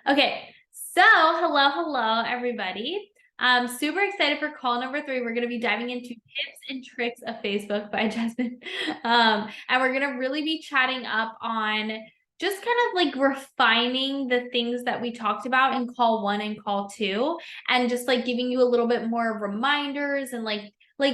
Okay, so hello, everybody. I'm super excited for call number 3. We're going to be diving into tips and tricks of Facebook by Jasmine. And we're going to really be chatting up on just kind of like refining the things that we talked about in call 1 and call 2, and just like giving you a little bit more reminders and like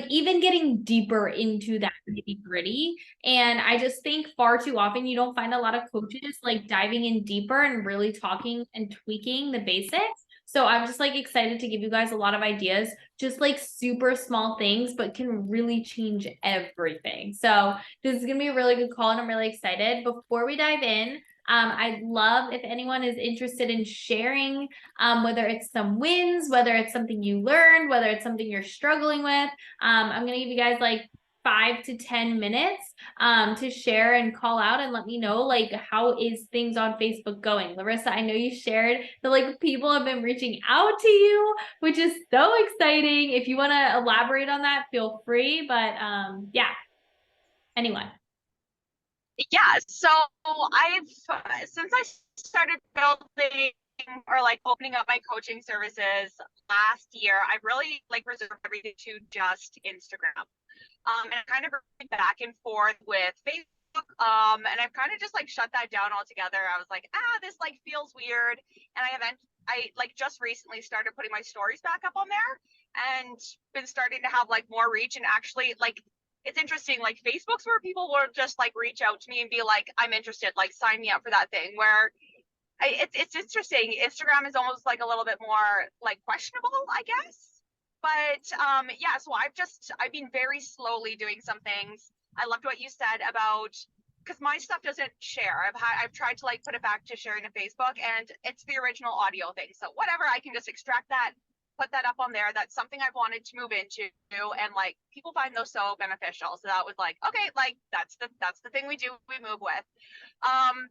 even getting deeper into that nitty gritty. And I just think far too often you don't find a lot of coaches like diving in deeper and really talking and tweaking the basics. So I'm just like excited to give you guys a lot of ideas, just like super small things, but can really change everything. So this is going to be a really good call and I'm really excited. Before we dive in, I'd love if anyone is interested in sharing, whether it's some wins, whether it's something you learned, whether it's something you're struggling with. I'm going to give you guys like 5 to 10 minutes to share and call out and let me know like how is things on Facebook going. Larissa, I know you shared that like people have been reaching out to you, which is so exciting. If you want to elaborate on that, feel free. But yeah, anyone. Yeah, so I've since I started building or like opening up my coaching services last year, I've really like reserved everything to just Instagram. And I kind of been back and forth with Facebook. And I've kind of just like shut that down altogether. I was like, this like feels weird. And I like just recently started putting my stories back up on there and been starting to have like more reach and actually like it's interesting. Like Facebook's where people will just like reach out to me and be like, I'm interested, like sign me up for that thing. Where it's interesting. Instagram is almost like a little bit more like questionable, I guess. But yeah, so I've been very slowly doing some things. I loved what you said about because my stuff doesn't share. I've tried to like put it back to sharing to Facebook, and it's the original audio thing. So whatever, I can just extract that, put that up on there. That's something I've wanted to move into, and like people find those so beneficial. So that was like, okay, like that's the thing we do. We move with. Um,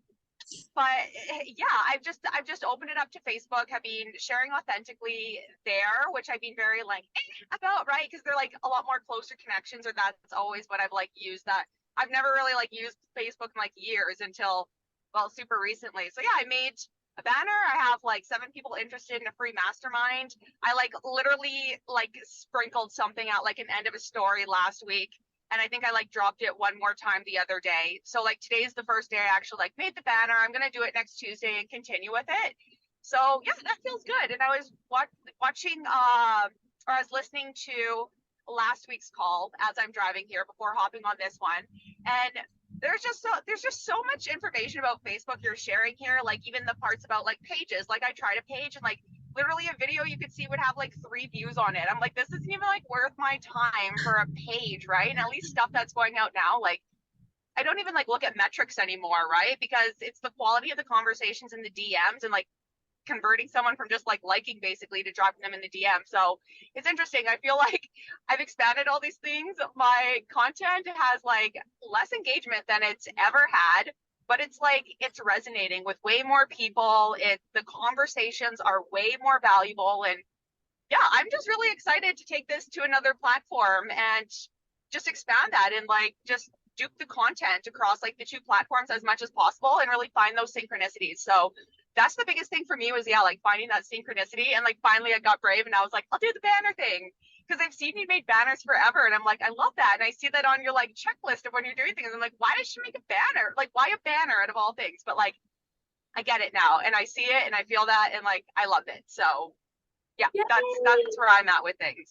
but yeah, I've just opened it up to Facebook. Have been sharing authentically there, which I've been very like about, right? Because they're like a lot more closer connections, or that's always what I've like used. That I've never really like used Facebook in like years until well super recently. So yeah, I made a banner. I have like 7 people interested in a free mastermind. I like literally like sprinkled something out like an end of a story last week, and I think I like dropped it one more time the other day. So like today's the first day I actually like made the banner. I'm gonna do it next Tuesday and continue with it. So yeah, that feels good. And I was watching or I was listening to last week's call as I'm driving here before hopping on this one. And there's just so much information about Facebook you're sharing here, like even the parts about like pages. Like I tried a page and like literally a video you could see would have like 3 views on it. I'm like, this isn't even like worth my time for a page, right? And at least stuff that's going out now, like I don't even like look at metrics anymore, right? Because it's the quality of the conversations in the DMs and like converting someone from just like liking basically to dropping them in the DM. So it's interesting. I feel like I've expanded all these things. My content has like less engagement than it's ever had, but it's like it's resonating with way more people. The conversations are way more valuable, and yeah, I'm just really excited to take this to another platform and just expand that and like just dupe the content across like the 2 platforms as much as possible and really find those synchronicities. So that's the biggest thing for me was yeah, like finding that synchronicity, and like finally I got brave and I was like, I'll do the banner thing. Because I've seen you made banners forever, and I'm like, I love that. And I see that on your like checklist of when you're doing things. I'm like, why did she make a banner? Like, why a banner out of all things? But like, I get it now, and I see it, and I feel that, and like, I love it. So yeah, that's Yay! where I'm at with things.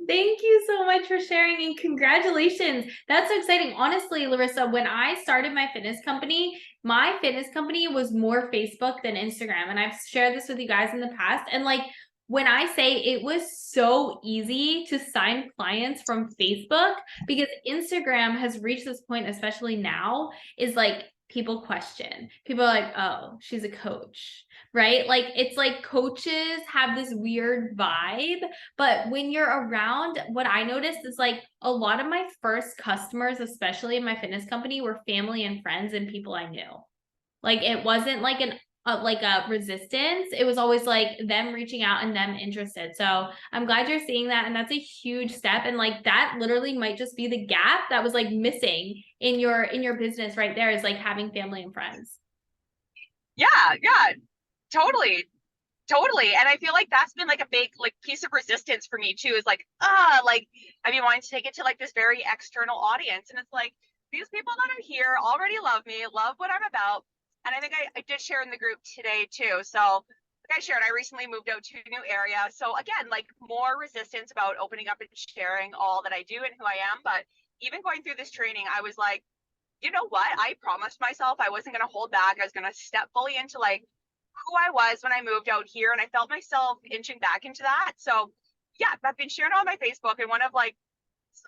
Thank you so much for sharing and congratulations. That's so exciting. Honestly, Larissa, when I started my fitness company was more Facebook than Instagram. And I've shared this with you guys in the past. And like when I say it was so easy to sign clients from Facebook, because Instagram has reached this point, especially now, is like people question. People are like, oh, she's a coach, right? Like it's like coaches have this weird vibe, but when you're around, what I noticed is like a lot of my first customers, especially in my fitness company, were family and friends and people I knew. Like it wasn't like like a resistance. It was always like them reaching out and them interested. So I'm glad you're seeing that. And that's a huge step. And like that literally might just be the gap that was like missing in your business right there, is like having family and friends. Yeah, yeah, Totally. Totally. And I feel like that's been like a big like piece of resistance for me too, is like, like I've been wanting to take it to like this very external audience. And it's like these people that are here already love me, love what I'm about. And I think I did share in the group today too. So like I shared, I recently moved out to a new area. So again, like more resistance about opening up and sharing all that I do and who I am. But even going through this training, I was like, you know what? I promised myself I wasn't going to hold back. I was going to step fully into like who I was when I moved out here, and I felt myself inching back into that. So yeah, I've been sharing on my Facebook, and one of like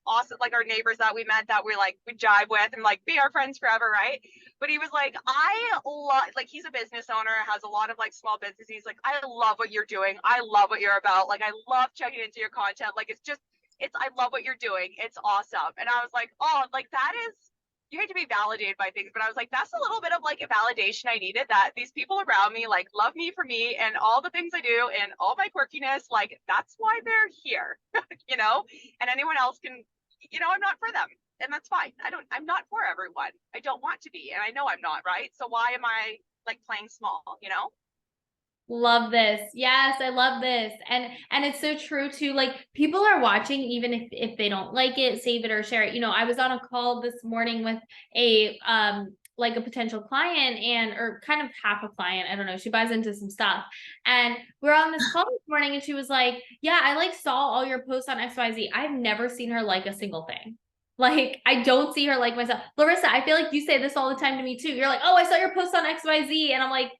awesome like our neighbors that we met that we jive with and like be our friends forever, right? But he was like, I love, like, he's a business owner, has a lot of like small business. He's like, I love what you're doing. I love what you're about. Like, I love checking into your content. Like, I love what you're doing. It's awesome. And I was like, oh, like that is, you hate to be validated by things, but I was like, that's a little bit of like a validation I needed, that these people around me like love me for me and all the things I do and all my quirkiness. Like, that's why they're here, you know? And anyone else can, I'm not for them. And that's fine. I'm not for everyone. I don't want to be. And I know I'm not, right? So why am I like playing small, you know? Love this. Yes, I love this. And it's so true too. Like people are watching even if they don't like it, save it or share it. You know, I was on a call this morning with a like a potential client and or kind of half a client. I don't know. She buys into some stuff. And we're on this call this morning and she was like, "Yeah, I like saw all your posts on XYZ. I've never seen her like a single thing." Like I don't see her like myself. Larissa, I feel like you say this all the time to me too. You're like, "Oh, I saw your post on XYZ." And I'm like,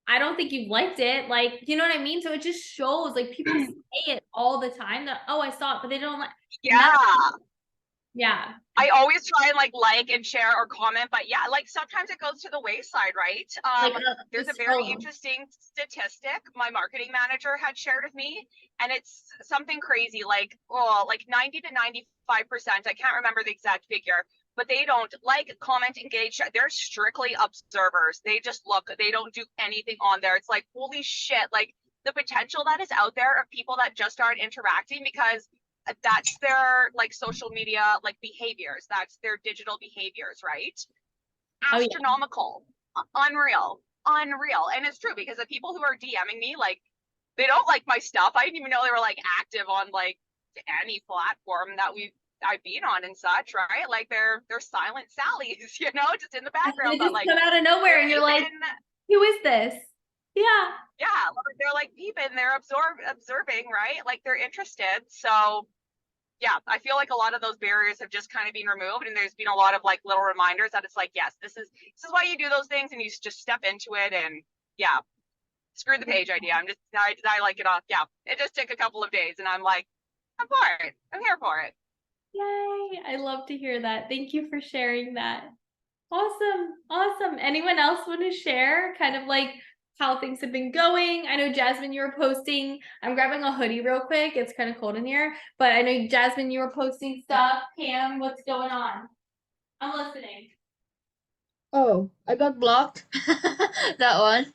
I don't think you've liked it. Like, you know what I mean? So it just shows like people say it all the time that, oh, I saw it, but they don't like, and that's, Yeah. yeah. I always try and like and share or comment, but yeah, like sometimes it goes to the wayside, right? Like, There's a just very scrolling. interesting statistic my marketing manager had shared with me, and it's something crazy, like, oh, like 90 to 95%. I can't remember the exact figure, but they don't like, comment, engage. They're strictly observers. They just look, they don't do anything on there. It's like, holy shit, like the potential that is out there of people that just aren't interacting because that's their like social media like behaviors, that's their digital behaviors, right? Oh, yeah. Astronomical, unreal. And it's true, because the people who are DMing me, like, they don't like my stuff. I didn't even know they were like active on like any platform that I've been on and such, right? Like they're silent Sallies, just in the And background, it but just like come out of nowhere they're and you're like, peeping. who is this? Yeah. Yeah, they're like peeping, they're observing, right? Like they're interested. So yeah, I feel like a lot of those barriers have just kind of been removed, and there's been a lot of like little reminders that it's like, yes, this is why you do those things, and you just step into it. And yeah, screw the page idea. I like it off. Yeah, it just took a couple of days, and I'm like, I'm for it. I'm here for it. Yay. I love to hear that. Thank you for sharing that. Awesome. Awesome. Anyone else want to share kind of like how things have been going? I know Jasmine, you were posting. I'm grabbing a hoodie real quick. It's kind of cold in here, but I know Jasmine, you were posting stuff. Pam, what's going on? I'm listening. Oh, I got blocked. That one.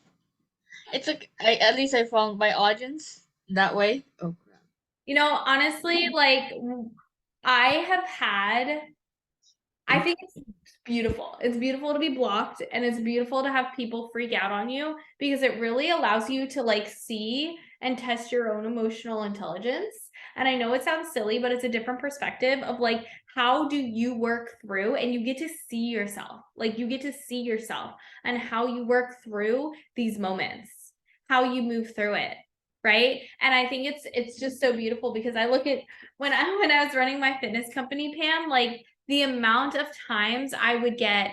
It's like at least I found my audience that way. Oh crap. You know, honestly, like I have had, I think it's beautiful. It's beautiful to be blocked and it's beautiful to have people freak out on you because it really allows you to like see and test your own emotional intelligence. And I know it sounds silly, but it's a different perspective of like, how do you work through and you get to see yourself? Like, you get to see yourself and how you work through these moments, how you move through it. Right. And I think it's just so beautiful because I look at when I was running my fitness company, Pam, like the amount of times I would get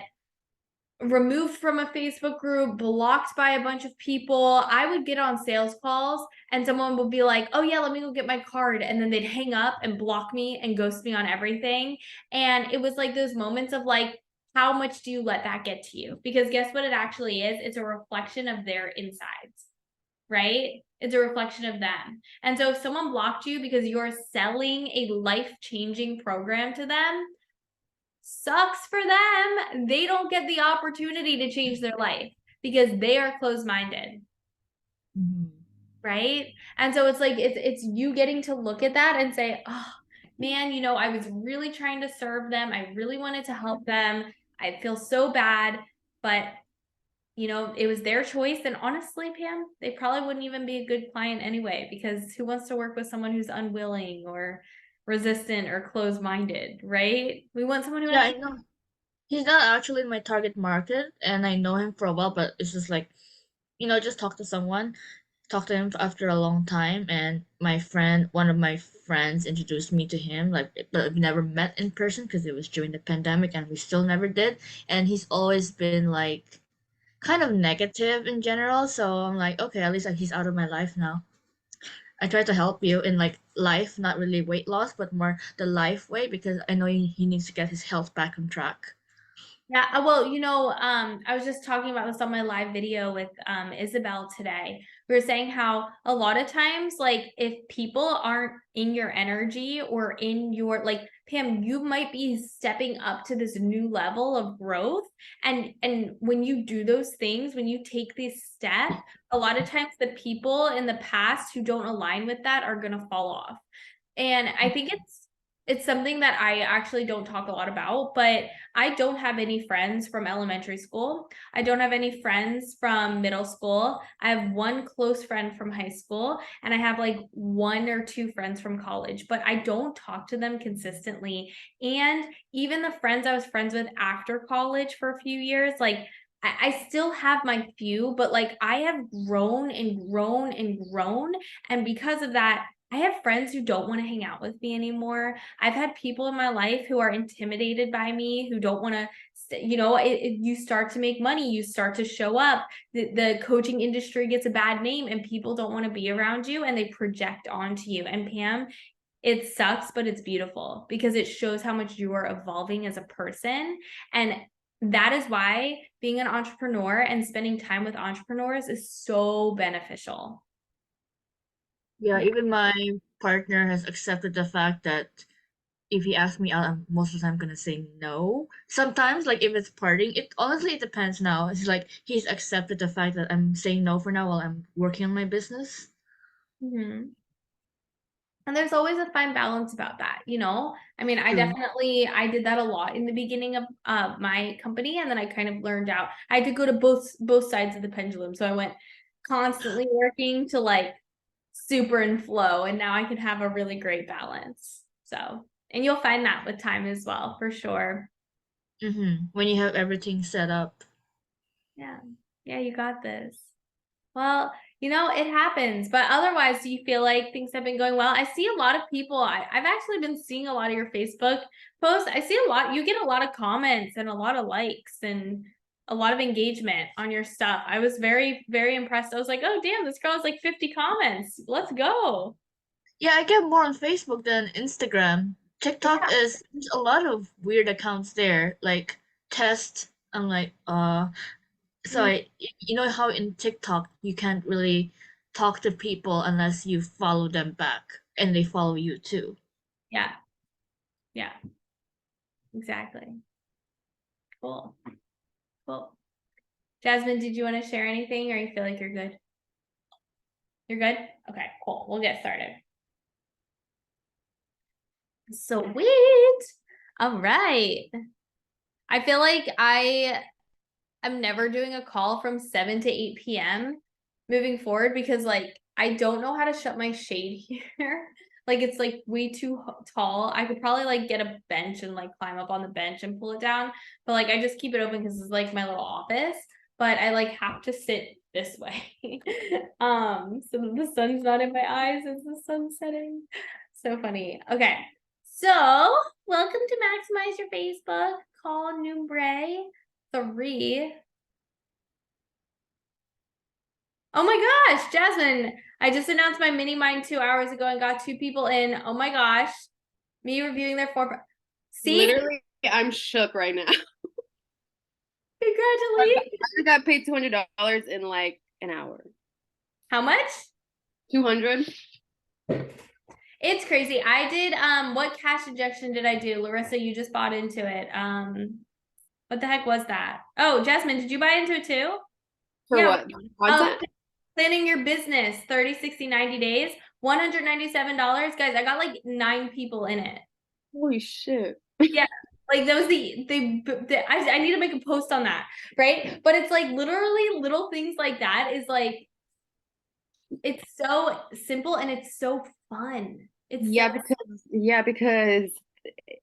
removed from a Facebook group, blocked by a bunch of people. I would get on sales calls and someone would be like, "Oh yeah, let me go get my card." And then they'd hang up and block me and ghost me on everything. And it was like those moments of like, how much do you let that get to you? Because guess what it actually is? It's a reflection of their insides, right? It's a reflection of them. And so if someone blocked you because you're selling a life-changing program to them, sucks for them. They don't get the opportunity to change their life because they are closed-minded. Mhm. Right? And so it's like it's you getting to look at that and say, "Oh, man, I was really trying to serve them. I really wanted to help them. I feel so bad, but you know, it was their choice. And honestly, Pam, they probably wouldn't even be a good client anyway, because who wants to work with someone who's unwilling or resistant or closed-minded, right? We want someone who Yeah, I actually, know. He's not actually in my target market, and I know him for a while, but it's just like, just talk to someone, talk to him after a long time, and one of my friends introduced me to him, like, but we never met in person because it was during the pandemic, and we still never did. And he's always been like kind of negative in general, so I'm like, okay, at least like he's out of my life now. I try to help you in like life, not really weight loss, but more the life way because I know he needs to get his health back on track. yeah, well, I was just talking about this on my live video with Isabel today. We were saying how a lot of times, like, if people aren't in your energy or in your, like, Pam, you might be stepping up to this new level of growth. And when you do those things, when you take these steps, a lot of times the people in the past who don't align with that are gonna fall off. And I think it's something that I actually don't talk a lot about, but I don't have any friends from elementary school. I don't have any friends from middle school. I have one close friend from high school, and I have like one or two friends from college, but I don't talk to them consistently. And even the friends I was friends with after college for a few years, like I still have my few, but like I have grown and grown and grown. And because of that, I have friends who don't want to hang out with me anymore. I've had people in my life who are intimidated by me, who don't want to, you start to make money, you start to show up. The coaching industry gets a bad name, and people don't want to be around you, and they project onto you. And Pam, it sucks, but it's beautiful because it shows how much you are evolving as a person. And that is why being an entrepreneur and spending time with entrepreneurs is so beneficial. Yeah, even my partner has accepted the fact that if he asks me out, I'm most of the time gonna say no. Sometimes, like if it's partying, it depends now. It's like he's accepted the fact that I'm saying no for now while I'm working on my business. Mm-hmm. And there's always a fine balance about that, you know? I mean, True. I did that a lot in the beginning of my company, and then I kind of learned out. I had to go to both sides of the pendulum. So I went constantly working to like super in flow, and now I can have a really great balance. So, and you'll find that with time as well, for sure. When you have everything set up. Yeah. Yeah, you got this. Well, it happens, but otherwise, do you feel like things have been going well? I see a lot of people. I've actually been seeing a lot of your Facebook posts. I see you get a lot of comments and a lot of likes and a lot of engagement on your stuff. I was very, very impressed. I was like, oh, damn, this girl has like 50 comments. Let's go. Yeah, I get more on Facebook than Instagram. TikTok Yeah. is there's a lot of weird accounts there, like test. I'm like, so Mm, you know how in TikTok you can't really talk to people unless you follow them back and they follow you too. yeah. Yeah. Exactly. Cool. Cool. Jasmine, did you want to share anything, or you feel like you're good? You're good? Okay, cool. We'll get started. Sweet. All right. I feel like I am never doing a call from 7 to 8 p.m. moving forward, because like I don't know how to shut my shade here. Like it's like way too tall. I could probably like get a bench and like climb up on the bench and pull it down, but like I just keep it open because it's like my little office, but I like have to sit this way. So the sun's not in my eyes as the sun's setting. So funny. Okay. So, welcome to Maximize Your Facebook. Call numbre 3. Oh my gosh, Jasmine, I just announced my mini mind 2 hours ago and got 2 people in. Oh my gosh. Me reviewing their 4. See? Literally, I'm shook right now. Congratulations. I got paid $200 in like an hour. How much? 200. It's crazy. I did what cash injection did I do? Larissa, you just bought into it. What the heck was that? Oh, Jasmine, did you buy into it too? For Yeah. what? Content? Planning your business 30, 60, 90 days, $197. Guys, I got like 9 people in it. Holy shit. Yeah. Like that was I need to make a post on that, right? But it's like literally little things like that is like, it's so simple and it's so fun. It's Yeah, so because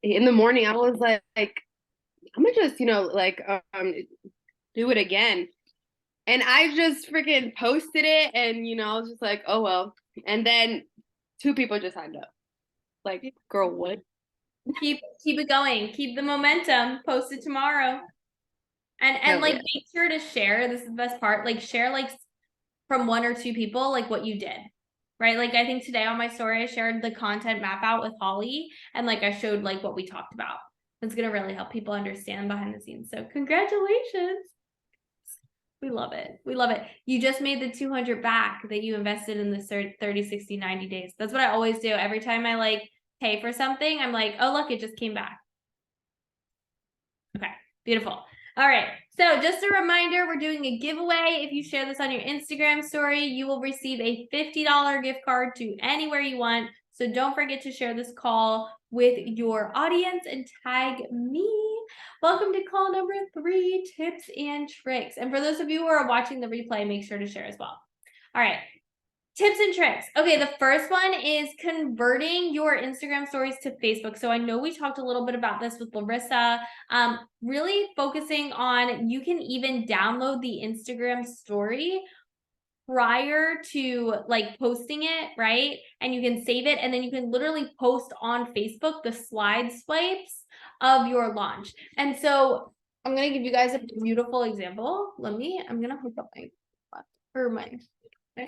in the morning I was like I'm gonna just, do it again. And I just freaking posted it and I was just like, oh well. And then 2 people just signed up. Like, girl, what? keep it going, keep the momentum, post it tomorrow. And Hell like yeah. make sure to share, this is the best part, like share like from 1 or 2 people like what you did. Right? Like I think today on my story I shared the content map out with Holly and like I showed like what we talked about. It's gonna really help people understand behind the scenes. So congratulations. We love it. We love it. You just made the 200 back that you invested in the 30, 60, 90 days. That's what I always do. Every time I like pay for something, I'm like, oh, look, it just came back. Okay, beautiful. All right, so just a reminder, we're doing a giveaway. If you share this on your Instagram story, you will receive a $50 gift card to anywhere you want. So don't forget to share this call with your audience and tag me. Welcome to call number 3, tips and tricks. And for those of you who are watching the replay, make sure to share as well. All right, tips and tricks. Okay, the first one is converting your Instagram stories to Facebook. So I know we talked a little bit about this with Larissa. Really focusing on, you can even download the Instagram story prior to like posting it, right? And you can save it and then you can literally post on Facebook the slide swipes of your launch. And so I'm gonna give you guys a beautiful example. I'm gonna hook up my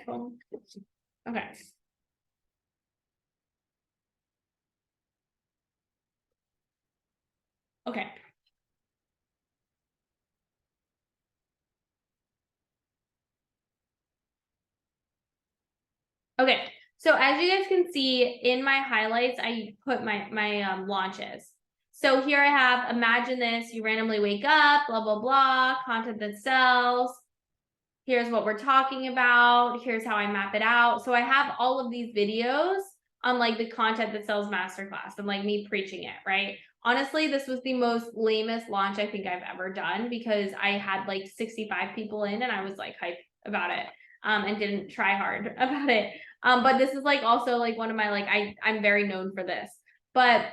phone. Okay. Okay. Okay. So as you guys can see in my highlights, I put my launches. So here I have, imagine this, you randomly wake up, blah, blah, blah, content that sells. Here's what we're talking about. Here's how I map it out. So I have all of these videos on like the content that sells masterclass and like me preaching it, right? Honestly, this was the most lamest launch I think I've ever done because I had like 65 people in and I was like hyped about it and didn't try hard about it. But this is like also like one of my like, I'm very known for this. But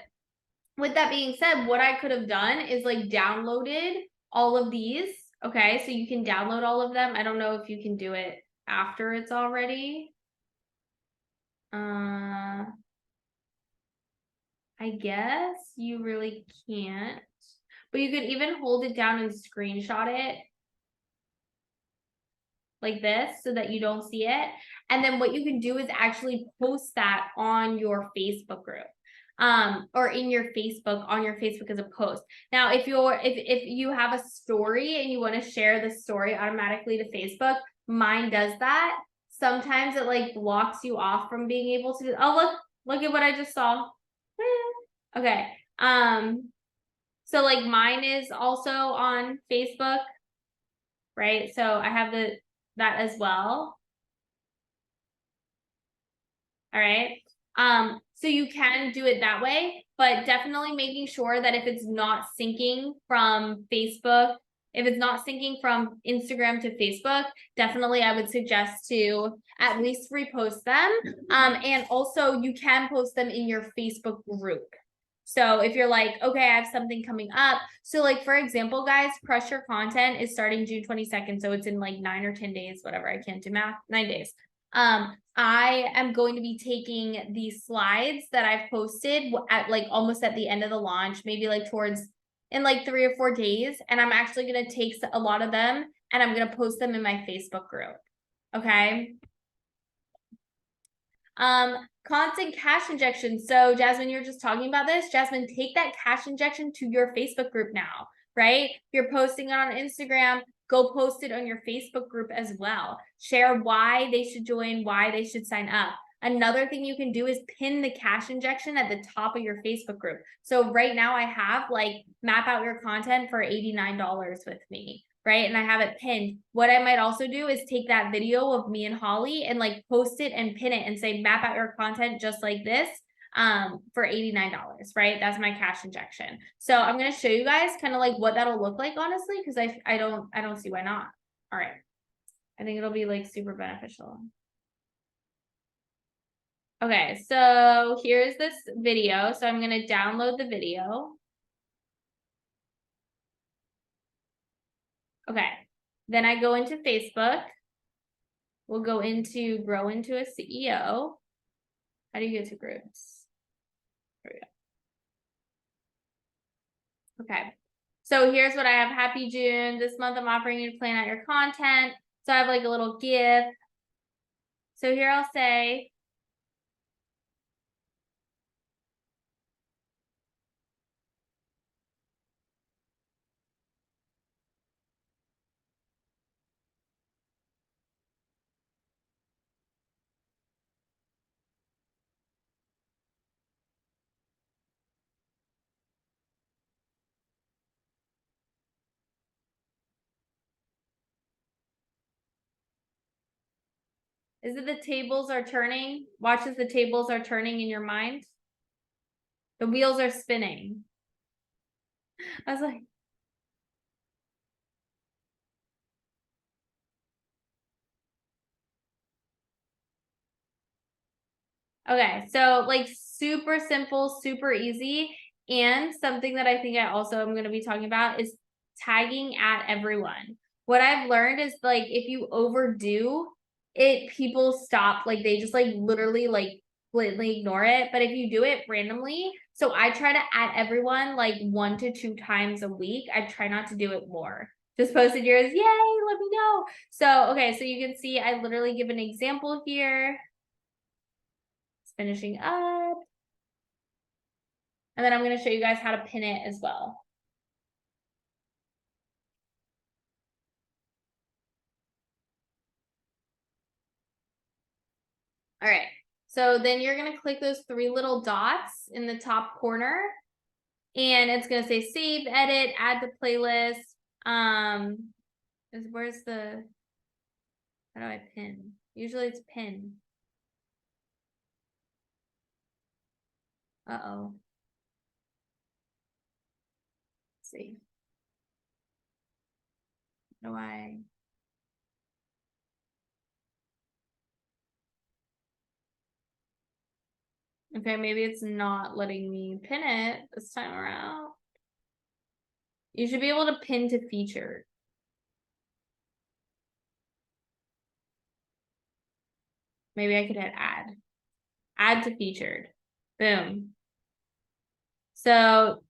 with that being said, what I could have done is like downloaded all of these. Okay, so you can download all of them. I don't know if you can do it after it's already. I guess you really can't, but you could even hold it down and screenshot it like this so that you don't see it. And then what you can do is actually post that on your Facebook group. Or in your Facebook, on your Facebook as a post. Now, if you have a story and you want to share the story automatically to Facebook, mine does that. Sometimes it like blocks you off from being able to. Oh, look at what I just saw. Okay. So like mine is also on Facebook, right? So I have that as well. All right. So you can do it that way, but definitely making sure that if it's not syncing from Facebook, if it's not syncing from Instagram to Facebook, definitely I would suggest to at least repost them. And also you can post them in your Facebook group. So if you're like, okay, I have something coming up. So like, for example, guys, Crush Your Content is starting June 22nd. So it's in like 9 or 10 days, whatever. I can't do math, 9 days. I am going to be taking these slides that I've posted at like almost at the end of the launch, maybe like towards in like 3 or 4 days. And I'm actually going to take a lot of them and I'm going to post them in my Facebook group. Okay. Constant cash injection. So Jasmine, you're just talking about this. Jasmine, take that cash injection to your Facebook group now, right? If you're posting it on Instagram, go post it on your Facebook group as well. Share why they should join, why they should sign up. Another thing you can do is pin the cash injection at the top of your Facebook group. So right now I have like map out your content for $89 with me, right? And I have it pinned. What I might also do is take that video of me and Holly and like post it and pin it and say, map out your content just like this. for $89, right? That's my cash injection. So I'm going to show you guys kind of like what that'll look like, honestly, because I don't see why not. All right. I think it'll be like super beneficial. Okay, so here's this video. So I'm going to download the video. Okay, then I go into Facebook. We'll go into Grow into a CEO. How do you get to groups? There we go. Okay, so here's what I have. Happy June. This month I'm offering you to plan out your content. So I have like a little GIF. So here I'll say, is it the tables are turning? Watch as the tables are turning in your mind. The wheels are spinning. I was like, okay, so like super simple, super easy. And something that I think I also am going to be talking about is tagging at everyone. What I've learned is like if you overdo it, people stop, like they just like literally like blatantly ignore it. But if you do it randomly, so I try to add everyone like 1 to 2 times a week. I try not to do it more. Just posted yours, yay, let me know. So okay, so you can see I literally give an example here. Finishing up. And then I'm going to show you guys how to pin it as well. All right. So then you're going to click those 3 little dots in the top corner. And it's going to say save, edit, add to playlist. Where's the, how do I pin? Usually it's pin. Uh-oh. Let's see. How do I? Okay, maybe it's not letting me pin it this time around. You should be able to pin to featured. Maybe I could hit add. Add to featured. Boom. So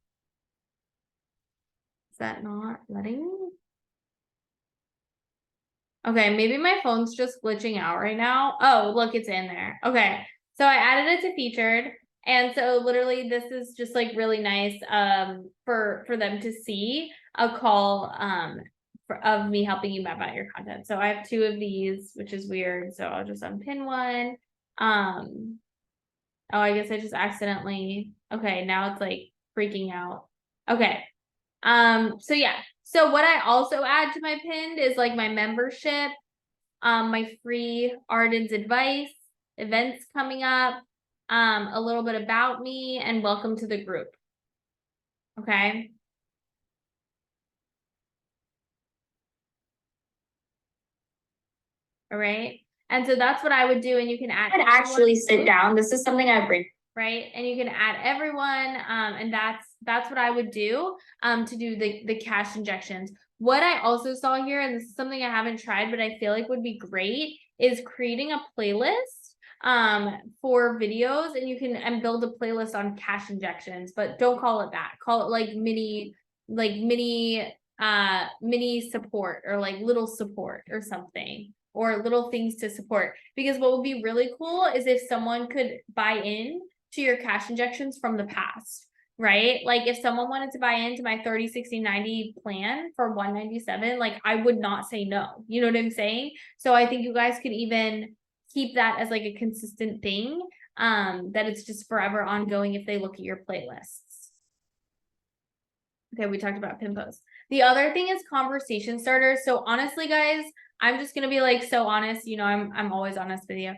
is that not letting me? Okay, maybe my phone's just glitching out right now. Oh, look, it's in there. Okay, so I added it to featured. And so literally this is just like really nice for them to see a call of me helping you map out your content. So I have 2 of these, which is weird. So I'll just unpin one. Oh, I guess I just accidentally, okay, now it's like freaking out. Okay. So yeah. So what I also add to my pinned is like my membership, my free Arden's advice, events coming up, a little bit about me, and welcome to the group. Okay. All right. And so that's what I would do. And you can add actually sit down. This is something I bring. Right. And you can add everyone. And that's what I would do to do the cash injections. What I also saw here, and this is something I haven't tried, but I feel like would be great, is creating a playlist for videos, and you can build a playlist on cash injections, but don't call it that. Call it like mini support, or like little support or something, or little things to support. Because what would be really cool is if someone could buy in to your cash injections from the past, right? Like if someone wanted to buy into my 30, 60, 90 plan for 197, like I would not say no. You know what I'm saying? So I think you guys could even keep that as like a consistent thing, that it's just forever ongoing if they look at your playlists. Okay, we talked about pin posts. The other thing is conversation starters. So honestly, guys, I'm just gonna be like so honest. You know, I'm always honest with you.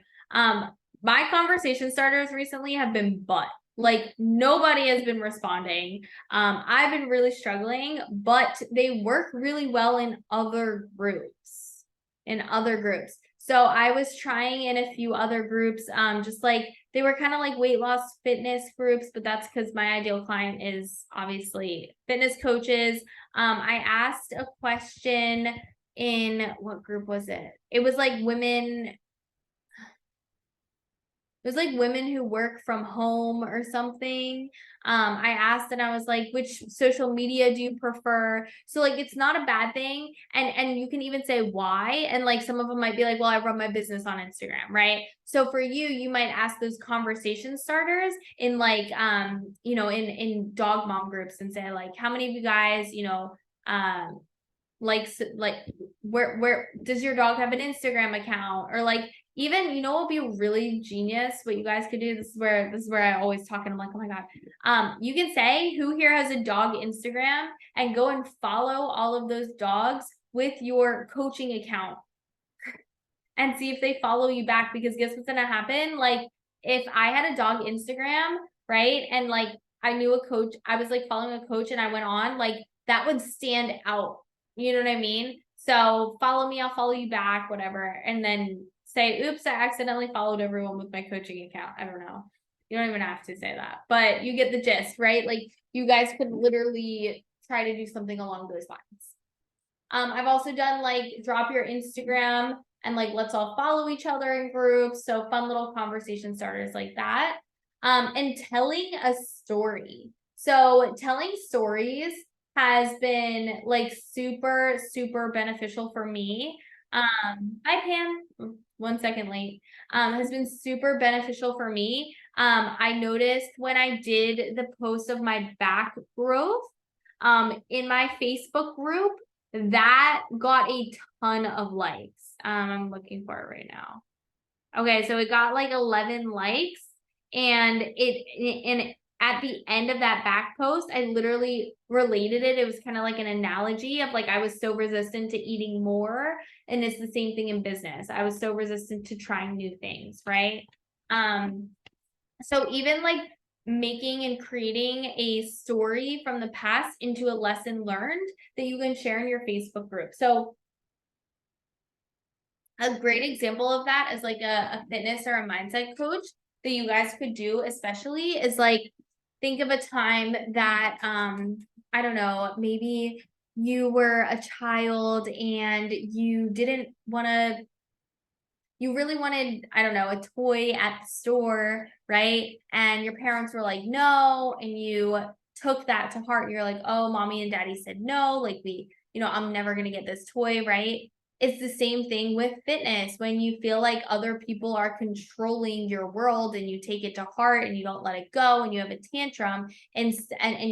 my conversation starters recently have been butt. Like nobody has been responding. I've been really struggling, but they work really well in other groups. So I was trying in a few other groups, just like they were kind of like weight loss fitness groups, but that's because my ideal client is obviously fitness coaches. I asked a question in what group was it? It was like women. It was like women who work from home or something. I asked and I was like, which social media do you prefer? So like it's not a bad thing. And you can even say why. And like some of them might be like, well, I run my business on Instagram, right? So for you, you might ask those conversation starters in like you know, in dog mom groups and say, like, how many of you guys, you know, like where does your dog have an Instagram account? Or like even, you know, what would be really genius what you guys could do. This is where I always talk and I'm like, oh my god. You can say who here has a dog Instagram and go and follow all of those dogs with your coaching account and see if they follow you back, because guess what's gonna happen? Like if I had a dog Instagram, right? And like I knew a coach, I was like following a coach and I went on, like that would stand out. You know what I mean? So follow me, I'll follow you back, whatever. And then say, oops, I accidentally followed everyone with my coaching account. I don't know. You don't even have to say that, but you get the gist, right? Like you guys could literally try to do something along those lines. I've also done like drop your Instagram and like let's all follow each other in groups. So fun little conversation starters like that. And telling a story. So telling stories has been like super, super beneficial for me. Hi Pam, 1 second late. Has been super beneficial for me. I noticed when I did the post of my back growth, in my Facebook group, that got a ton of likes. I'm looking for it right now. Okay, so it got like 11 likes, and at the end of that back post, I literally related it. It was kind of like an analogy of like I was so resistant to eating more, and it's the same thing in business. I was so resistant to trying new things, right? So even like making and creating a story from the past into a lesson learned that you can share in your Facebook group. So a great example of that is like a fitness or a mindset coach that you guys could do, especially is like think of a time that I don't know, maybe you were a child and you didn't want to, you really wanted, I don't know, a toy at the store, right? And your parents were like, no, and you took that to heart. You're like, oh, mommy and daddy said no, like we, you know, I'm never gonna get this toy, right? It's the same thing with fitness. When you feel like other people are controlling your world and you take it to heart and you don't let it go and you have a tantrum and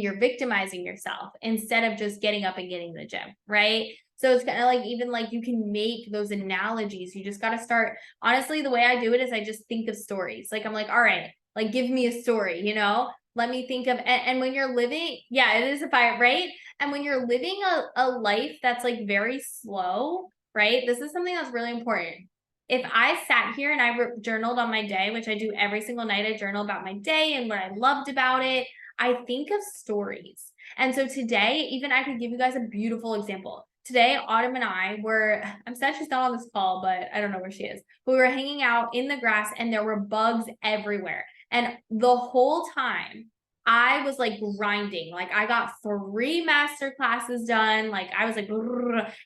you're victimizing yourself instead of just getting up and getting to the gym, right? So it's kind of like even like you can make those analogies. You just got to start. Honestly, the way I do it is I just think of stories. Like I'm like, all right, like give me a story, you know? Let me think of, and when you're living, yeah, it is a fire, right? And when you're living a life that's like very slow, right? This is something that's really important. If I sat here and I journaled on my day, which I do every single night, I journal about my day and what I loved about it. I think of stories. And so today, even I could give you guys a beautiful example. Today, Autumn and I were, I'm sad she's not on this call, but I don't know where she is. But we were hanging out in the grass and there were bugs everywhere. And the whole time I was like grinding, like I got 3 master classes done. Like I was like,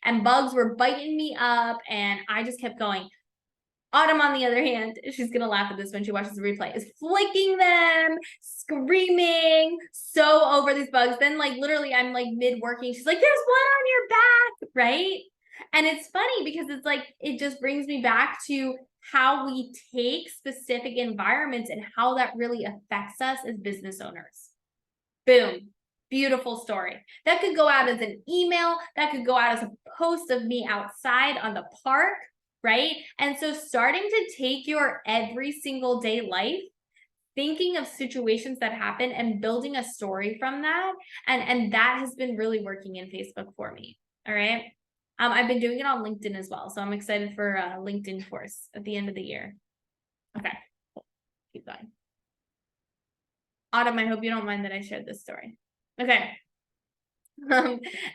and bugs were biting me up and I just kept going. Autumn, on the other hand, she's gonna laugh at this when she watches the replay, is flicking them, screaming, so over these bugs. Then, like, literally, I'm like mid-working. She's like, there's one on your back, right? And it's funny because it's like, it just brings me back to how we take specific environments and how that really affects us as business owners. Boom. Beautiful story. That could go out as an email. That could go out as a post of me outside on the park, right? And so starting to take your every single day life, thinking of situations that happen and building a story from that. And that has been really working in Facebook for me. All right. I've been doing it on LinkedIn as well. So I'm excited for a LinkedIn course at the end of the year. Okay. keep going. Autumn, I hope you don't mind that I shared this story. Okay.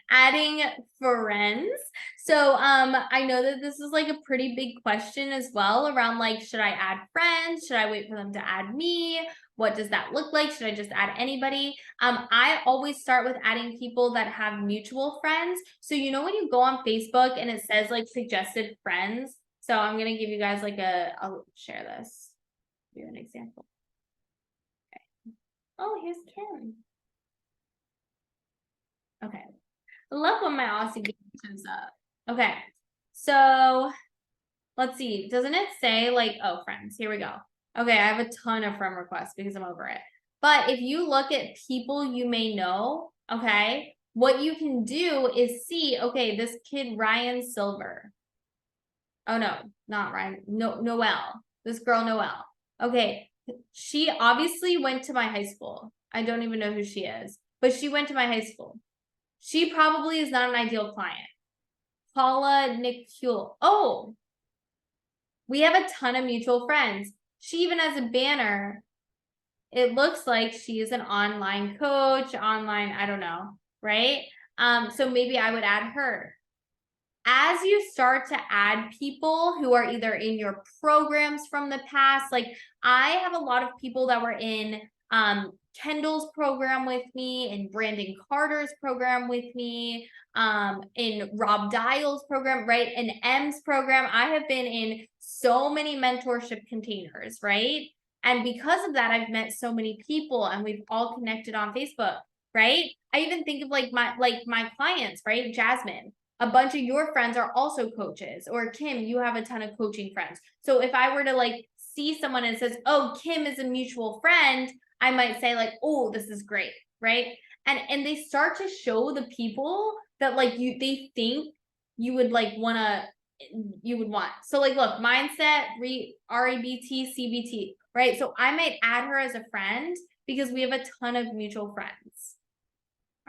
Adding friends. So I know that this is like a pretty big question as well around like, should I add friends? Should I wait for them to add me? What does that look like? Should I just add anybody? I always start with adding people that have mutual friends. So you know when you go on Facebook and it says like suggested friends. So I'm gonna give you guys like I'll share this. Give you an example. Okay. Oh, here's Kim. Okay. I love when my Aussie game shows up. Okay. So let's see. Doesn't it say like, oh, friends, here we go. Okay, I have a ton of friend requests because I'm over it. But if you look at people you may know, okay, what you can do is see, okay, this kid, Ryan Silver. Oh no, not Ryan. No, Noelle. This girl, Noelle. Okay. She obviously went to my high school. I don't even know who she is, but she went to my high school. She probably is not an ideal client. Paula Nicule. Oh, we have a ton of mutual friends. She even has a banner. It looks like she is an online coach, I don't know, right? So maybe I would add her. As you start to add people who are either in your programs from the past, like I have a lot of people that were in Kendall's program with me, in Brandon Carter's program with me, in Rob Dial's program, right? In M's program. I have been in so many mentorship containers, right? And because of that, I've met so many people and we've all connected on Facebook, right? I even think of like my clients, right? Jasmine. A bunch of your friends are also coaches, or Kim, you have a ton of coaching friends. So if I were to like see someone and says, oh, Kim is a mutual friend, I might say like, oh, this is great, right? And they start to show the people that like they think you would like you would want. So like, look, mindset, REBT, CBT, right? So I might add her as a friend because we have a ton of mutual friends.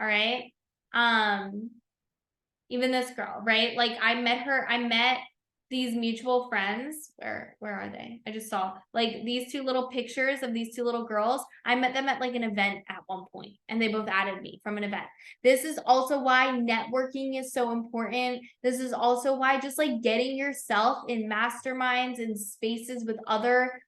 All right. Even this girl, right? Like I met these mutual friends. Where are they? I just saw like these two little pictures of these two little girls. I met them at like an event at one point and they both added me from an event. This is also why networking is so important. This is also why just like getting yourself in masterminds and spaces with other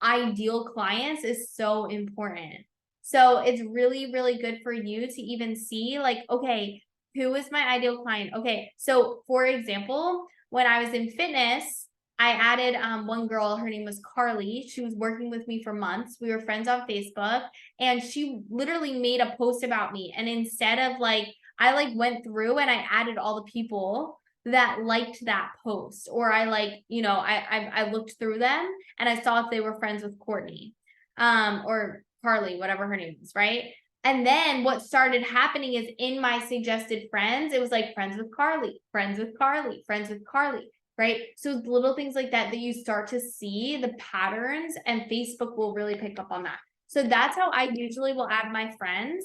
ideal clients is so important. So it's really, really good for you to even see like, okay, who is my ideal client? Okay, so for example, when I was in fitness, I added one girl, her name was Carly. She was working with me for months. We were friends on Facebook and she literally made a post about me. And instead of like, I like went through and I added all the people that liked that post, or I like, you know, I looked through them and I saw if they were friends with Courtney or Carly, whatever her name is, right? And then what started happening is in my suggested friends, it was like friends with Carly, friends with Carly, friends with Carly, right? So it's little things like that you start to see the patterns and Facebook will really pick up on that. So that's how I usually will add my friends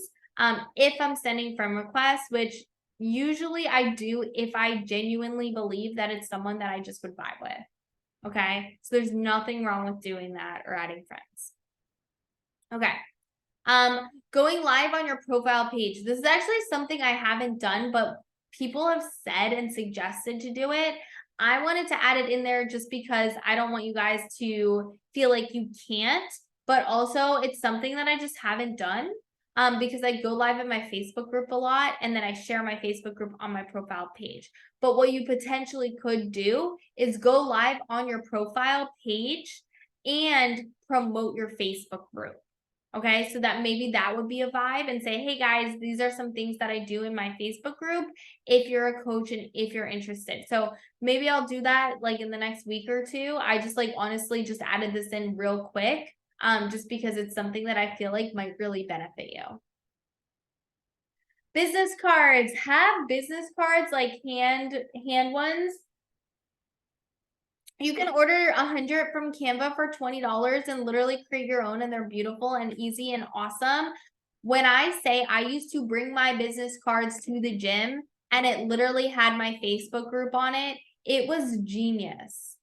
if I'm sending friend requests, which usually I do if I genuinely believe that it's someone that I just would vibe with. Okay, so there's nothing wrong with doing that or adding friends. Okay. Going live on your profile page. This is actually something I haven't done, but people have said and suggested to do it. I wanted to add it in there just because I don't want you guys to feel like you can't, but also it's something that I just haven't done. Because I go live in my Facebook group a lot and then I share my Facebook group on my profile page. But what you potentially could do is go live on your profile page and promote your Facebook group. Okay, so that maybe that would be a vibe and say, hey guys, these are some things that I do in my Facebook group if you're a coach and if you're interested. So maybe I'll do that like in the next week or two. I just like honestly just added this in real quick just because it's something that I feel like might really benefit you. Business cards. Have business cards like hand ones. You can order 100 from Canva for $20 and literally create your own, and they're beautiful and easy and awesome. When I say I used to bring my business cards to the gym and it literally had my Facebook group on it, it was genius.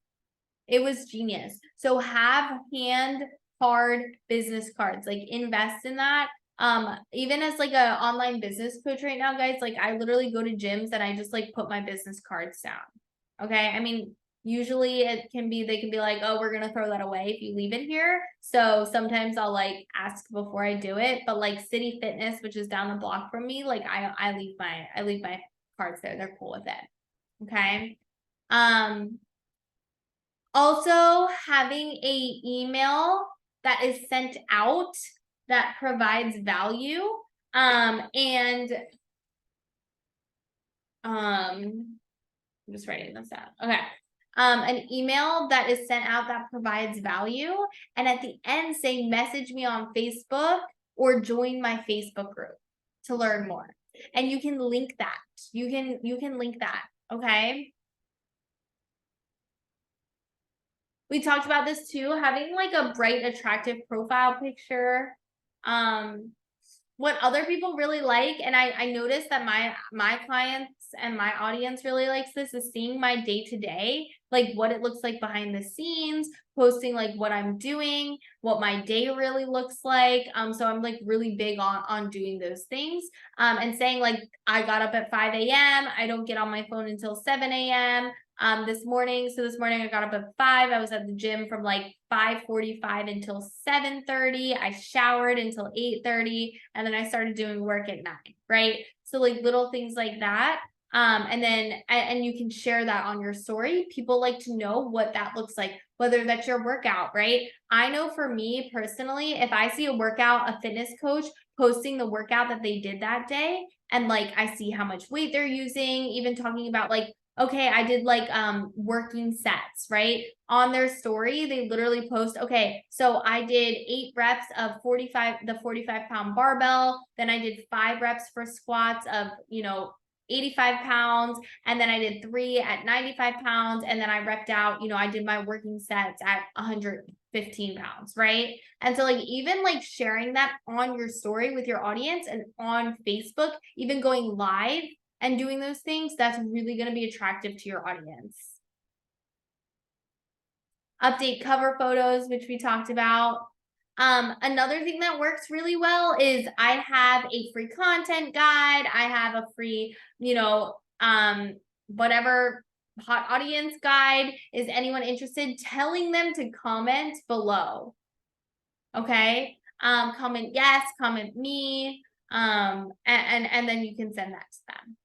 It was genius. So have hand hard business cards, like invest in that. Even as like a online business coach right now, guys, like I literally go to gyms and I just like put my business cards down. Okay. I mean, usually they can be like, oh, we're gonna throw that away if you leave it here. So sometimes I'll like ask before I do it. But like City Fitness, which is down the block from me, like I leave my cards there. They're cool with it. Okay. Also having a email that is sent out that provides value. And I'm just writing this down. Okay. An email that is sent out that provides value, and at the end say message me on Facebook or join my Facebook group to learn more. And you can link that. You can link that. Okay. We talked about this too, having like a bright, attractive profile picture. What other people really like, and I noticed that my clients and my audience really likes this, is seeing my day-to-day, like what it looks like behind the scenes, posting like what I'm doing, what my day really looks like. So I'm like really big on doing those things. And saying like I got up at 5 a.m. I don't get on my phone until 7 a.m. This morning I got up at 5. I was at the gym from like 5:45 until 7:30. I showered until 8:30, and then I started doing work at 9, right? So like little things like that. And you can share that on your story. People like to know what that looks like, whether that's your workout, right? I know for me personally, if I see a workout, a fitness coach posting the workout that they did that day, and like I see how much weight they're using, even talking about like, okay, I did like working sets, right? On their story, they literally post, okay, so I did 8 reps of 45-pound barbell. Then I did 5 reps for squats of, 85 pounds. And then I did 3 at 95 pounds. And then I repped out, I did my working sets at 115 pounds, right? And so like even like sharing that on your story with your audience and on Facebook, even going live and doing those things, that's really going to be attractive to your audience. Update cover photos, which we talked about. Another thing that works really well is I have a free content guide. I have a free, whatever hot audience guide. Is anyone interested? Telling them to comment below. Okay. Comment yes, comment me. And then you can send that to them.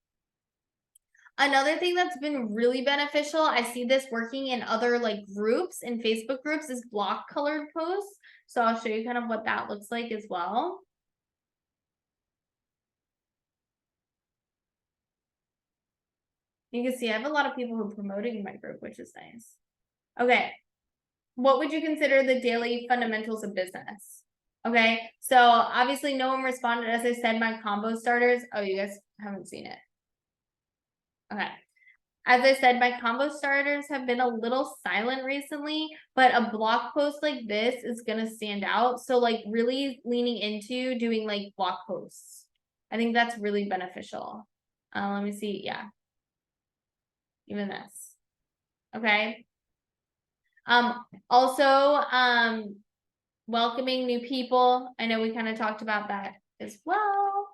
Another thing that's been really beneficial, I see this working in other like groups, in Facebook groups, is block colored posts. So I'll show you kind of what that looks like as well. You can see I have a lot of people who are promoting my group, which is nice. Okay. What would you consider the daily fundamentals of business? Okay. So obviously no one responded. As I said, my combo starters. Oh, you guys haven't seen it. Okay. As I said, my combo starters have been a little silent recently, but a blog post like this is going to stand out. So like really leaning into doing like blog posts. I think that's really beneficial. Let me see. Yeah. Even this. Okay. Also, welcoming new people. I know we kind of talked about that as well.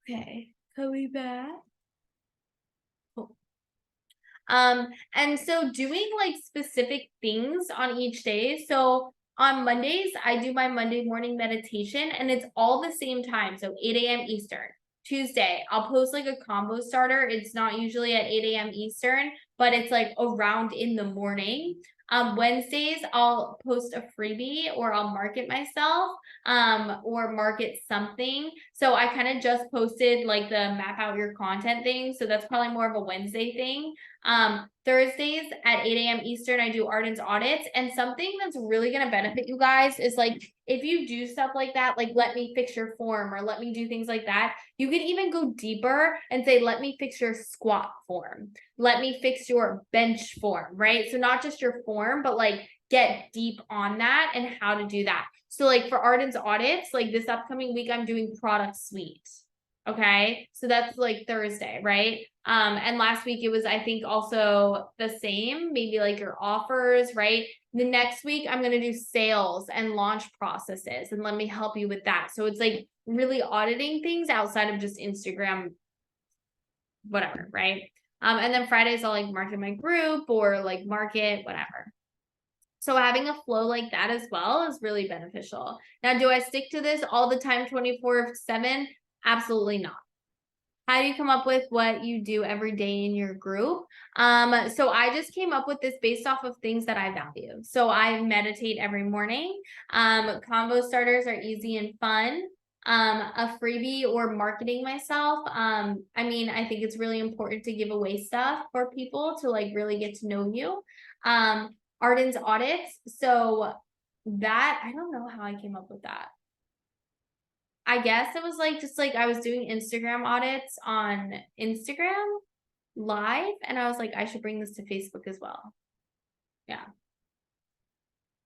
Okay. Coming back. Cool. And so doing like specific things on each day. So on Mondays, I do my Monday morning meditation, and it's all the same time. So 8 a.m. Eastern. Tuesday, I'll post like a combo starter. It's not usually at 8 a.m. Eastern, but it's like around in the morning. Wednesdays, I'll post a freebie, or I'll market myself, or market something. So I kind of just posted like the map out your content thing. So that's probably more of a Wednesday thing. Thursdays at 8 a.m. Eastern, I do Arden's audits. And something that's really going to benefit you guys is like, if you do stuff like that, like let me fix your form, or let me do things like that, you can even go deeper and say, let me fix your squat form. Let me fix your bench form, right? So not just your form, but like get deep on that and how to do that. So like for Arden's audits, like this upcoming week, I'm doing product suite. Okay, so that's like Thursday, right? And last week it was, I think, also the same, maybe like your offers, right? The next week I'm gonna do sales and launch processes, and let me help you with that. So it's like really auditing things outside of just Instagram, whatever, right? And then Fridays I'll like market my group or like market, whatever. So having a flow like that as well is really beneficial. Now, do I stick to this all the time, 24/7? Absolutely not. How do you come up with what you do every day in your group? So I just came up with this based off of things that I value. So I meditate every morning. Convo starters are easy and fun. A freebie or marketing myself. I mean, I think it's really important to give away stuff for people to like really get to know you. Arden's audits. So that, I don't know how I came up with that. I guess it was like just like I was doing Instagram audits on Instagram live, and I was like, I should bring this to Facebook as well. Yeah.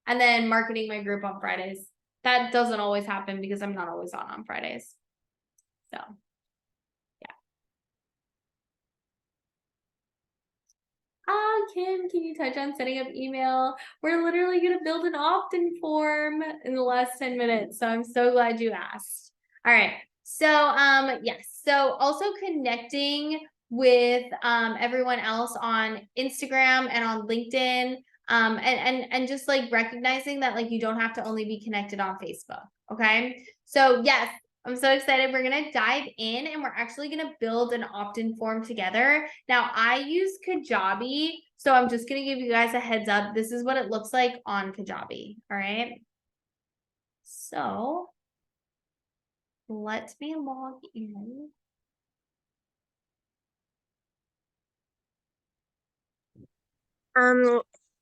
And then marketing my group on Fridays. That doesn't always happen because I'm not always on Fridays. So Kim, can you touch on setting up email? We're literally going to build an opt-in form in the last 10 minutes. So I'm so glad you asked. All right. So, yes. So also connecting with everyone else on Instagram and on LinkedIn. And just like recognizing that like you don't have to only be connected on Facebook. Okay. So yes, I'm so excited. We're going to dive in and we're actually going to build an opt-in form together. Now I use Kajabi. So I'm just going to give you guys a heads up. This is what it looks like on Kajabi. All right. So let me log in.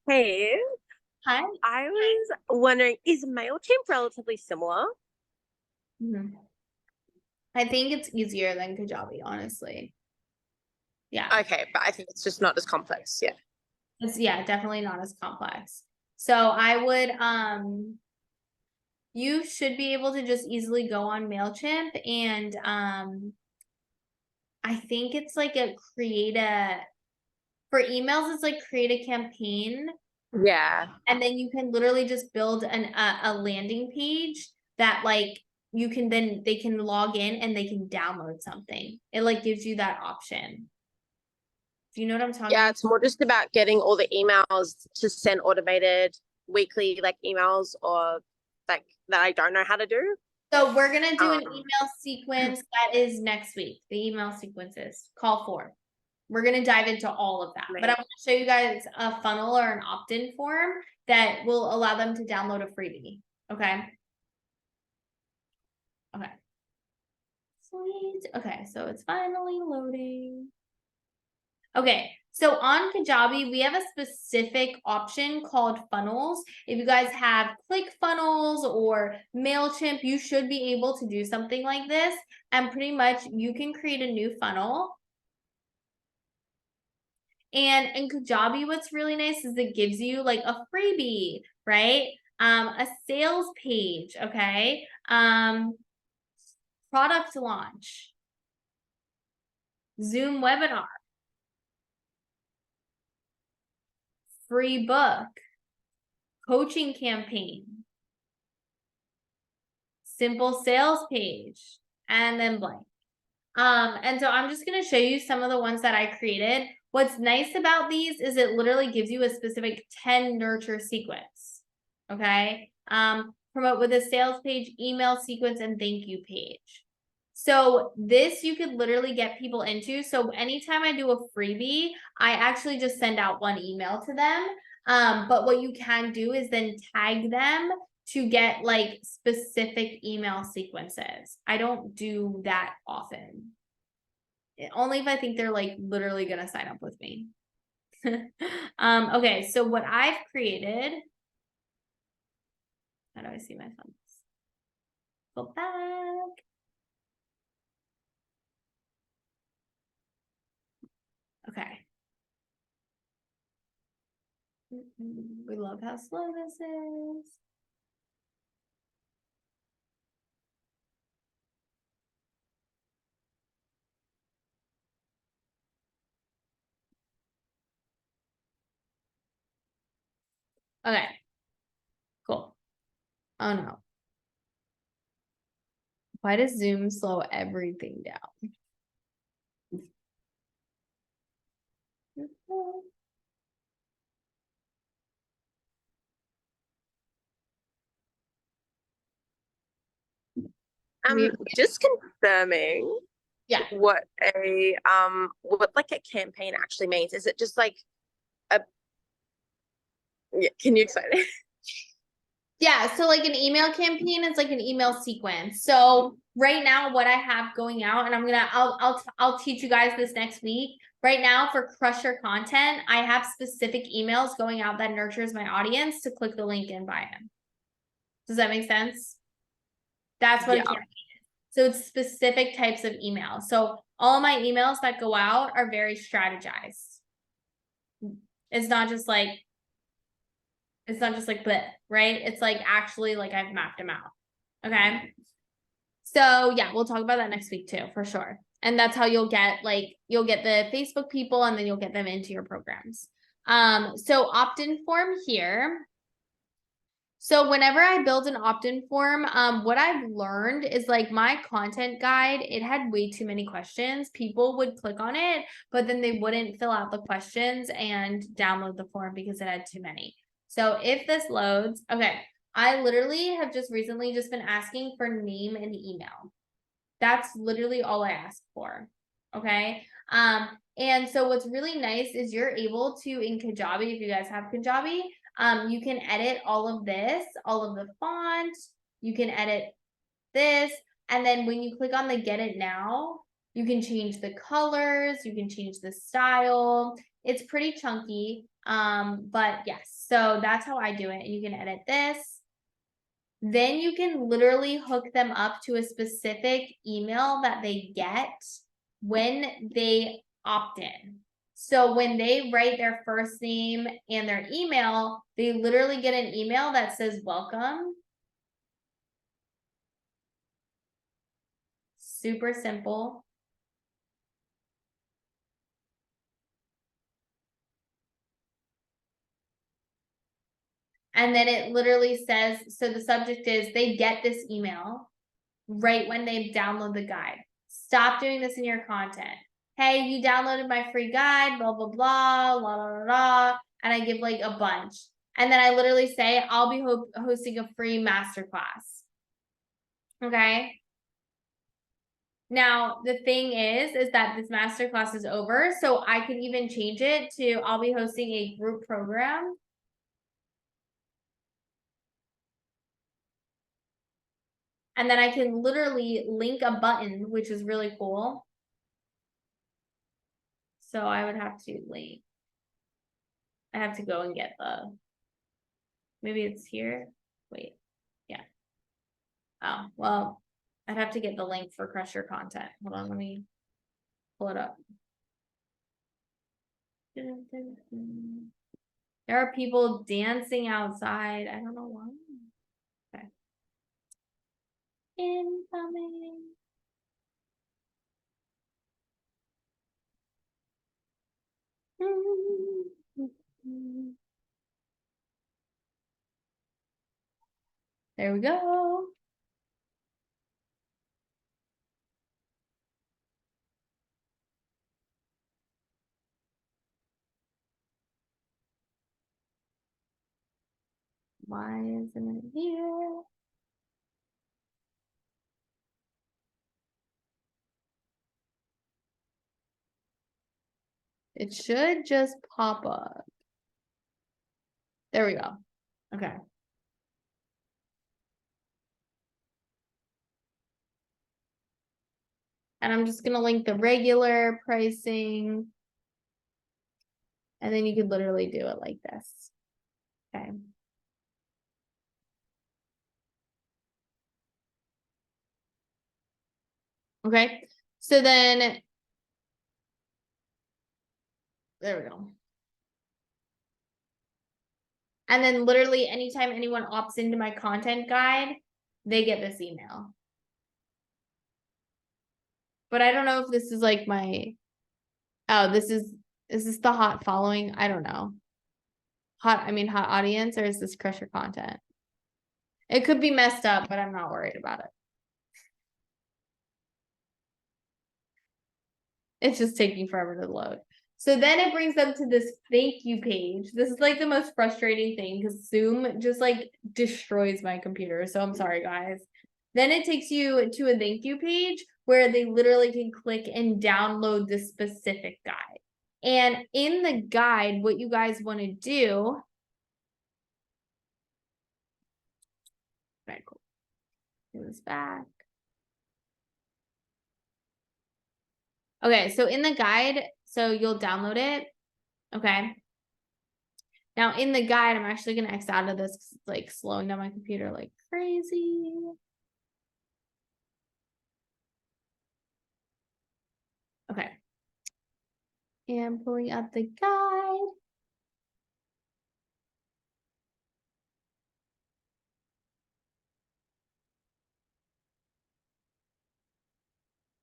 Hey, Hi. I was wondering, is MailChimp relatively similar? I think it's easier than Kajabi, honestly. Yeah. Okay, but I think it's just not as complex. Yeah. It's definitely not as complex. So I would you should be able to just easily go on MailChimp and I think it's like for emails, it's like create a campaign. Yeah. And then you can literally just build a landing page that like they can log in and they can download something. It like gives you that option. Do you know what I'm talking Yeah, about? it's more just about getting all the emails to send automated weekly like emails or like that I don't know how to do. So we're gonna do an Um, email sequence that is next week. The email sequences, call for. We're gonna dive into all of that. But I want to show you guys a funnel or an opt-in form that will allow them to download a freebie. Okay. Okay. Sweet. Okay, so it's finally loading. Okay, so on Kajabi, we have a specific option called funnels. If you guys have ClickFunnels or MailChimp, you should be able to do something like this. And pretty much you can create a new funnel. And in Kajabi, what's really nice is it gives you like a freebie, right? A sales page, okay? Product launch, Zoom webinar, free book, coaching campaign, simple sales page, and then blank. And so I'm just going to show you some of the ones that I created. What's nice about these is it literally gives you a specific 10 nurture sequence. Okay. Promote with a sales page, email sequence, and thank you page. So this you could literally get people into. So anytime I do a freebie, I actually just send out one email to them. But what you can do is then tag them to get like specific email sequences. I don't do that often. Only if I think they're like literally gonna sign up with me. Okay, so what I've created. How do I see my funnels? Go back. Okay. We love how slow this is. Okay. Cool. Oh no. Why does Zoom slow everything down? We- Just confirming Yeah. what like a campaign actually means. Is it just like a yeah, can you explain it? Yeah, so like an email campaign is like an email sequence. So right now, what I have going out, and I'll teach you guys this next week. Right now, for Crush Your Content, I have specific emails going out that nurtures my audience to click the link and buy them. Does that make sense? That's what a Yeah. campaign is. So it's specific types of emails. So all of my emails that go out are very strategized. It's not just like that, right? It's like actually like I've mapped them out. Okay. So yeah, we'll talk about that next week too, for sure. And that's how you'll get the Facebook people and then you'll get them into your programs. So opt-in form here. So whenever I build an opt-in form, what I've learned is like my content guide, it had way too many questions. People would click on it, but then they wouldn't fill out the questions and download the form because it had too many. So if this loads, okay, I literally have just recently just been asking for name and email. That's literally all I ask for. Okay. And so what's really nice is you're able to, in Kajabi, if you guys have Kajabi, you can edit all of this, all of the font, you can edit this, and then when you click on the get it now, you can change the colors, you can change the style. It's pretty chunky, but yes, so that's how I do it. And you can edit this. Then you can literally hook them up to a specific email that they get when they opt in. So when they write their first name and their email, they literally get an email that says welcome. Super simple. And then it literally says, so the subject is they get this email right when they download the guide. Stop doing this in your content. Hey, you downloaded my free guide, blah, blah, blah, la, la, la, la. And I give like a bunch. And then I literally say, I'll be hosting a free masterclass. Okay. Now, the thing is that this masterclass is over. So I could even change it to, I'll be hosting a group program. And then I can literally link a button, which is really cool. So I would have to link. I have to go and get maybe it's here. Wait, yeah. Oh, well, I'd have to get the link for Crush Your Content. Hold on, let me pull it up. There are people dancing outside. I don't know why. Okay. Incoming. There we go. Why isn't it here? It should just pop up. There we go. Okay. And I'm just gonna link the regular pricing. And then you could literally do it like this. Okay. Okay. So then there we go. And then literally anytime anyone opts into my content guide, they get this email. But I don't know if this is like my, oh, is this the hot following? I don't know. hot audience, or is this Crusher content? It could be messed up, but I'm not worried about it. It's just taking forever to load. So then it brings them to this thank you page. This is like the most frustrating thing because Zoom just like destroys my computer. So I'm sorry, guys. Then it takes you to a thank you page where they literally can click and download this specific guide. And in the guide, what you guys want to do. Right, cool. Give this back. Okay, so in the guide, so you'll download it. Okay. Now in the guide, I'm actually gonna X out of this 'cause it's like slowing down my computer like crazy. Okay. And pulling up the guide.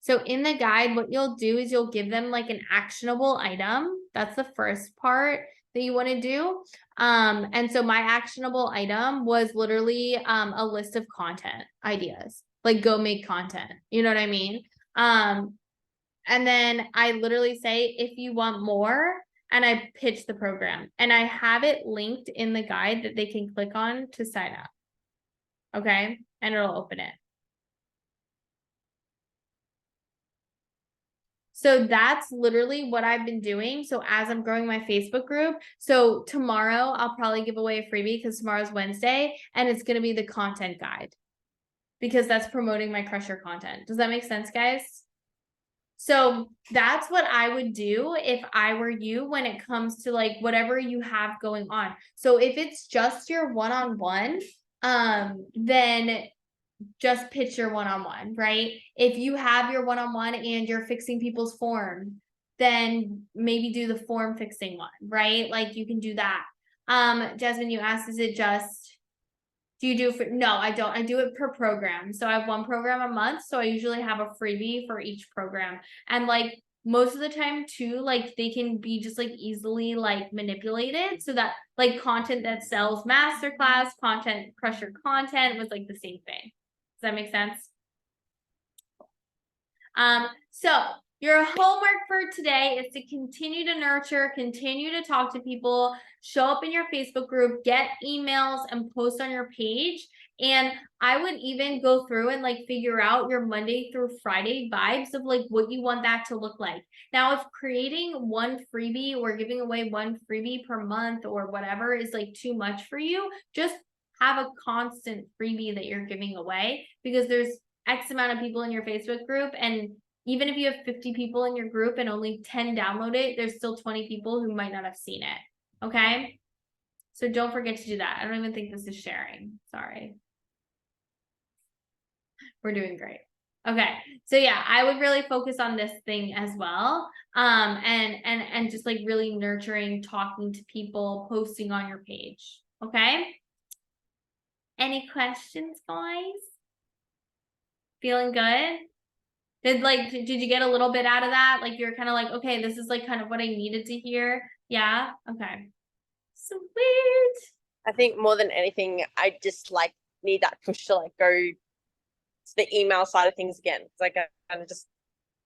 So in the guide, what you'll do is you'll give them like an actionable item. That's the first part that you want to do. And so my actionable item was literally a list of content ideas, like go make content. You know what I mean? And then I literally say, if you want more, and I pitch the program, and I have it linked in the guide that they can click on to sign up. Okay, and it'll open it. So that's literally what I've been doing. So as I'm growing my Facebook group, so tomorrow I'll probably give away a freebie because tomorrow's Wednesday and it's going to be the content guide because that's promoting my Crusher content. Does that make sense, guys? So that's what I would do if I were you when it comes to like whatever you have going on. So if it's just your one-on-one, then just pitch your one-on-one, right? If you have your one-on-one and you're fixing people's form, then maybe do the form fixing one, right? Like you can do that. Jasmine, you asked, is it just, do you do for, no, I don't. I do it per program. So I have one program a month. So I usually have a freebie for each program. And like most of the time too, like they can be just like easily like manipulated so that like content that sells masterclass, content, Crusher content was like the same thing. Does that make sense? So your homework for today is to continue to nurture, continue to talk to people, show up in your Facebook group, get emails and post on your page. And I would even go through and like figure out your Monday through Friday vibes of like what you want that to look like. Now, if creating one freebie or giving away one freebie per month or whatever is like too much for you, just have a constant freebie that you're giving away because there's X amount of people in your Facebook group. And even if you have 50 people in your group and only 10 download it, there's still 20 people who might not have seen it. Okay. So don't forget to do that. I don't even think this is sharing. Sorry. We're doing great. Okay. So yeah, I would really focus on this thing as well. And just like really nurturing, talking to people, posting on your page. Okay. Any questions, guys? Feeling good? Did you get a little bit out of that? Like you're kind of like, okay, this is like kind of what I needed to hear. Yeah. Okay. Sweet. I think more than anything, I just like need that push to like go to the email side of things again. It's like I kind of just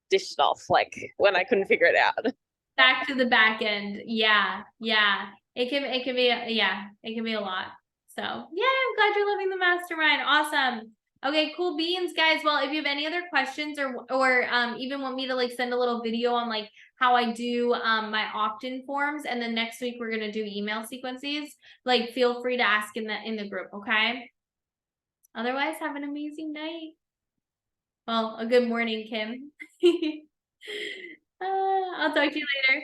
dished it off like when I couldn't figure it out. Back to the back end. Yeah. Yeah. It can be it can be a lot. So yeah, I'm glad you're loving the mastermind. Awesome. Okay, cool beans, guys. Well, if you have any other questions or even want me to like send a little video on like how I do my opt-in forms, and then next week we're gonna do email sequences, like feel free to ask in the group, okay? Otherwise, have an amazing night. Well, a good morning, Kim. I'll talk to you later.